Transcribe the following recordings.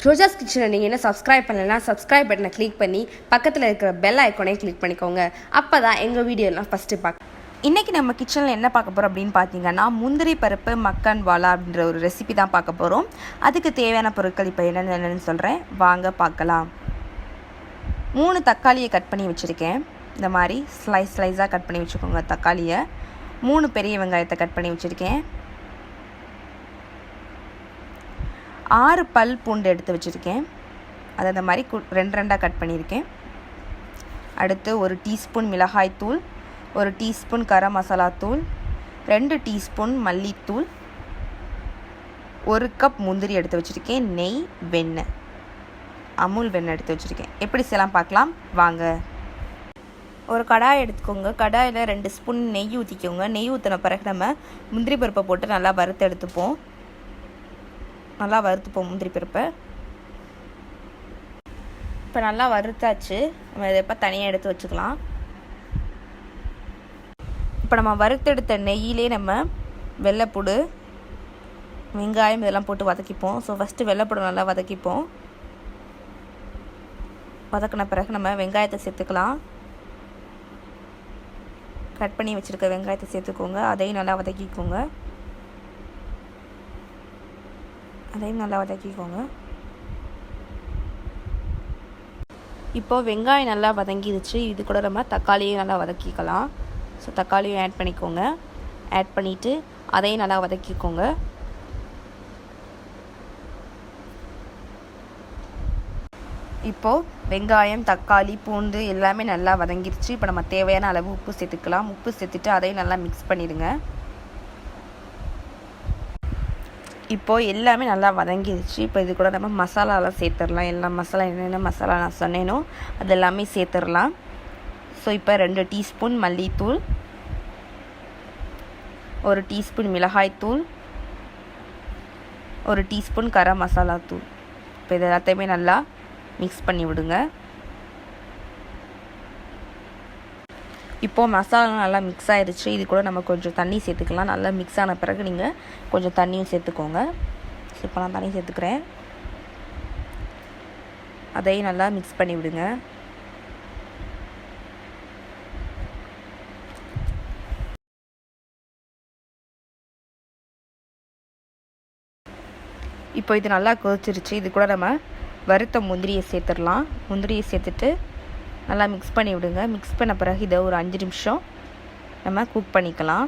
ரோஜாஸ் கிச்சனை நீங்கள் என்ன சப்ஸ்கிரைப் பண்ணலைன்னா சப்ஸ்கிரைப் பட்டனை கிளிக் பண்ணி பக்கத்தில் இருக்கிற பெல் ஐக்கானே கிளிக் பண்ணிக்கோங்க. அப்போ தான் எங்கள் வீடியோலாம் ஃபஸ்ட்டு பார்க்க. இன்றைக்கி நம்ம கிச்சனில் என்ன பார்க்க போகிறோம் அப்படின்னு பார்த்தீங்கன்னா, முந்திரி பருப்பு மக்கன்வாலா அப்படின்ற ஒரு ரெசிபி தான் பார்க்க போகிறோம். அதுக்கு தேவையான பொருட்கள் இப்போ என்னென்னு சொல்கிறேன், வாங்க பார்க்கலாம். 3 தக்காளியை கட் பண்ணி வச்சுருக்கேன். இந்த மாதிரி ஸ்லைஸாக கட் பண்ணி வச்சுக்கோங்க தக்காளியை. 3 பெரிய வெங்காயத்தை கட் பண்ணி வச்சுருக்கேன். 6 பல் பூண்டு எடுத்து வச்சுருக்கேன். அதை இந்த மாதிரி 2 கட் பண்ணியிருக்கேன். அடுத்து 1 டீஸ்பூன் மிளகாய்த்தூள், 1 டீஸ்பூன் கரம் மசாலா தூள், 2 டீஸ்பூன் மல்லித்தூள், 1 கப் முந்திரி எடுத்து வச்சுருக்கேன். நெய், வெண்ணெய், அமுல் வெண்ணெய் எடுத்து வச்சுருக்கேன். எப்படி செய்யலாம் பார்க்கலாம் வாங்க. ஒரு கடாய் எடுத்துக்கோங்க. கடாயில் 2 ஸ்பூன் நெய் ஊற்றிக்கோங்க. நெய் ஊற்றின பிறகு நம்ம முந்திரி பருப்பை போட்டு நல்லா வறுத்து எடுத்துப்போம். முந்திரி பருப்பை இப்போ நல்லா வறுத்தாச்சு. நம்ம இதை இப்போ தனியாக எடுத்து வச்சுக்கலாம். இப்போ நம்ம வறுத்தெடுத்த நெய்யிலே நம்ம வெள்ளைப்பூடு, வெங்காயம் இதெல்லாம் போட்டு வதக்கிப்போம். ஸோ ஃபஸ்ட்டு வெள்ளைப்பூடு நல்லா வதக்கிப்போம். வதக்கின பிறகு நம்ம வெங்காயத்தை சேர்த்துக்கலாம். கட் பண்ணி வச்சுருக்க வெங்காயத்தை சேர்த்துக்கோங்க. அதையும் நல்லா வதக்கிக்கோங்க. இப்போது வெங்காயம் நல்லா வதங்கிடுச்சு. இது கூட நம்ம தக்காளியும் நல்லா வதக்கிக்கலாம். ஸோ தக்காளியும் ஆட் பண்ணிக்கோங்க. ஆட் பண்ணிவிட்டு அதையும் நல்லா வதக்கிக்கோங்க. இப்போது வெங்காயம், தக்காளி, பூண்டு எல்லாமே நல்லா வதங்கிடுச்சு. இப்போ நம்ம தேவையான அளவு உப்பு சேர்த்துக்கலாம். உப்பு சேர்த்துட்டு அதையும் நல்லா மிக்ஸ் பண்ணிடுங்க. இப்போது எல்லாமே நல்லா வதங்கிடுச்சு. இப்போ இது கூட நம்ம மசாலாலாம் சேர்த்துடலாம். எல்லா மசாலா என்னென்ன மசாலா நான் சொன்னேனோ அது எல்லாமே சேர்த்துடலாம். ஸோ இப்போ 2 டீஸ்பூன் மல்லித்தூள், 1 டீஸ்பூன் மிளகாய்த்தூள், 1 டீஸ்பூன் கரம் மசாலா தூள். இப்போ இது எல்லாத்தையுமே நல்லா மிக்ஸ் பண்ணி விடுங்க. இப்போது மசாலா நல்லா மிக்ஸ் ஆகிடுச்சு. இது கூட நம்ம கொஞ்சம் தண்ணி சேர்த்துக்கலாம். நல்லா மிக்ஸ் ஆன பிறகு நீங்கள் கொஞ்சம் தண்ணியும் சேர்த்துக்கோங்க. இப்போ நான் தண்ணி சேர்த்துக்கிறேன். அதையும் நல்லா மிக்ஸ் பண்ணி விடுங்க. இப்போ இது நல்லா கொதிச்சிருச்சு. இது கூட நம்ம வறுத்த முந்திரியை சேர்த்துடலாம். முந்திரியை சேர்த்துட்டு நல்லா மிக்ஸ் பண்ணி விடுங்க. மிக்ஸ் பண்ண பிறகு இதை ஒரு 5 நிமிஷம் நம்ம குக் பண்ணிக்கலாம்.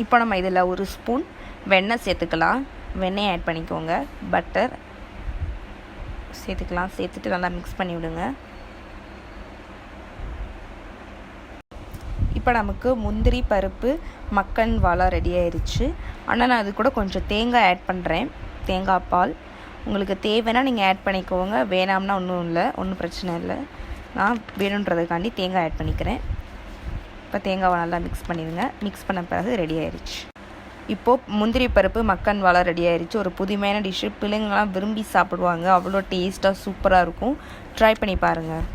இப்போ நம்ம இதில் 1 ஸ்பூன் வெண்ணெய் சேர்த்துக்கலாம். வெண்ணெய் ஆட் பண்ணிக்கோங்க. பட்டர் சேர்த்துக்கலாம். சேர்த்துட்டு நல்லா மிக்ஸ் பண்ணி விடுங்க. இப்போ நமக்கு முந்திரி பருப்பு மக்கன்வாலா ரெடி ஆயிடுச்சு. ஆனால் நான் அது கூட கொஞ்சம் தேங்காய் ஆட் பண்ணுறேன். தேங்காய் பால் உங்களுக்கு தேவைன்னா நீங்கள் ஆட் பண்ணிக்கோங்க. வேணாம்னா ஒன்றும் பிரச்சனை இல்லை. நான் வேணுன்றதுக்காண்டி தேங்காய் ஆட் பண்ணிக்கிறேன். இப்போ தேங்காவை நல்லா மிக்ஸ் பண்ணிடுங்க. மிக்ஸ் பண்ண பிறகு ரெடி ஆயிடுச்சு. இப்போது முந்திரி பருப்பு மக்கன்வாலா ரெடி ஆயிடுச்சு. ஒரு புதுமையான டிஷ்ஷு. பிள்ளைங்கள்லாம் விரும்பி சாப்பிடுவாங்க. அவ்வளோ டேஸ்ட்டாக சூப்பராக இருக்கும். ட்ரை பண்ணி பாருங்கள்.